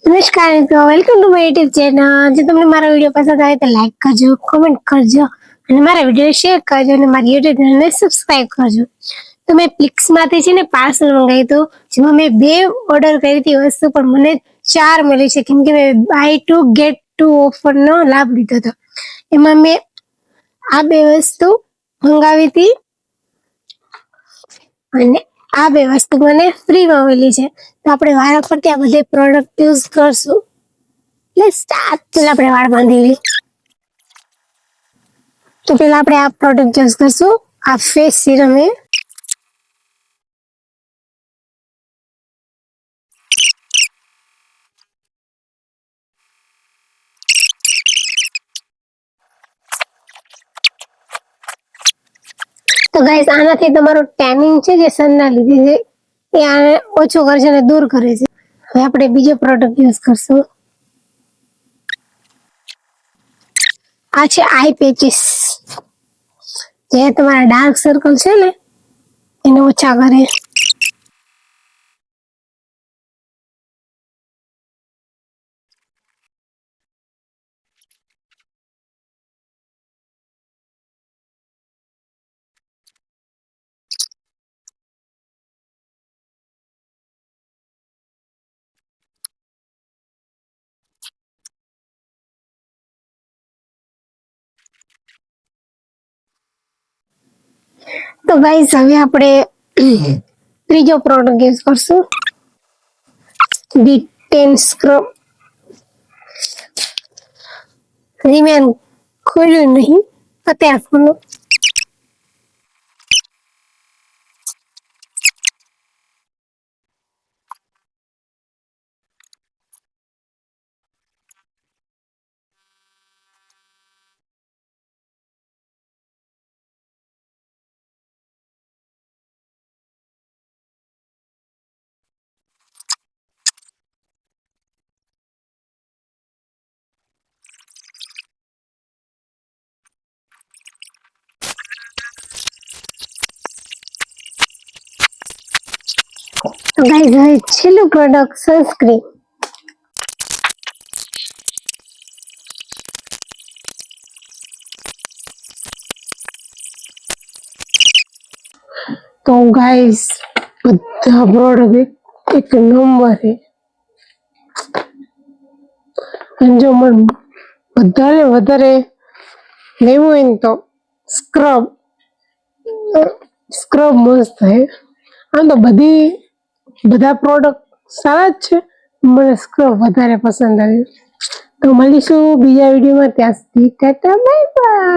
નમસ્કાર મિત્રો, welcome to my YouTube channel. જો તમને મારો વિડીયો પસંદ આવે તો લાઈક કરજો, કમેન્ટ કરજો અને મારા વિડીયો શેર કરજો અને મારી યુટ્યુબ ચેનલને સબસ્ક્રાઇબ કરજો। તો મેં પ્લિક્સમાંથી છે ને પાર્સલ મંગાવ્યું હતું, જેમાં મેં 2 ઓર્ડર કરી હતી વસ્તુ, પણ મને 4 મળી છે, કેમ કે મેં બાય 2 ગેટ 2 ઓફરનો લાભ લીધો હતો। એમાં મેં આ 2 વસ્તુ મંગાવી હતી અને આ 2 વસ્તુ મને ફ્રીમાં મળી છે। તો આપણે વારાફરતી આ બધી પ્રોડક્ટ યુઝ કરશું। Let's start. પહેલા આપણે વાળ બાંધી લઈએ। તો પહેલા આપણે આ પ્રોડક્ટ યુઝ કરશું, આ ફેસ સિરમ है। તો ગાઈસ, આનાથી તમારો ટેનિંગ છે જે સનના લીધે છે એ આને ઓછો કરે છે અને દૂર કરે છે। હવે આપણે બીજો પ્રોડક્ટ યુઝ કરશું, આ છે આઈ પેચીસ, જે તમારા ડાર્ક સર્કલ છે ને એને ઓછા કરે। તો ગાઈસ, હવે આપણે ત્રીજો પ્રોડક્ટ યુઝ કરશું, ડી10 સ્ક્રબ। હજી મેં ખોલ્યું નહીં, અત્યારે ખોલું। તો ગાઈસ, હવે છેલ્લું પ્રોડક્ટ સનસ્ક્રીન। તો ગાઈસ, બધા પ્રોડક્ટ એક નંબર છે। અને જો મને વધારે લેવું હોય ને તો સ્ક્રબ મસ્ત છે। આમ તો બધા પ્રોડક્ટ સારા જ છે, મને સ્ક્રબ વધારે પસંદ આવ્યું। તો મળીશું બીજા વિડીયોમાં, ત્યાં સુધી ટાટા બાય બાય।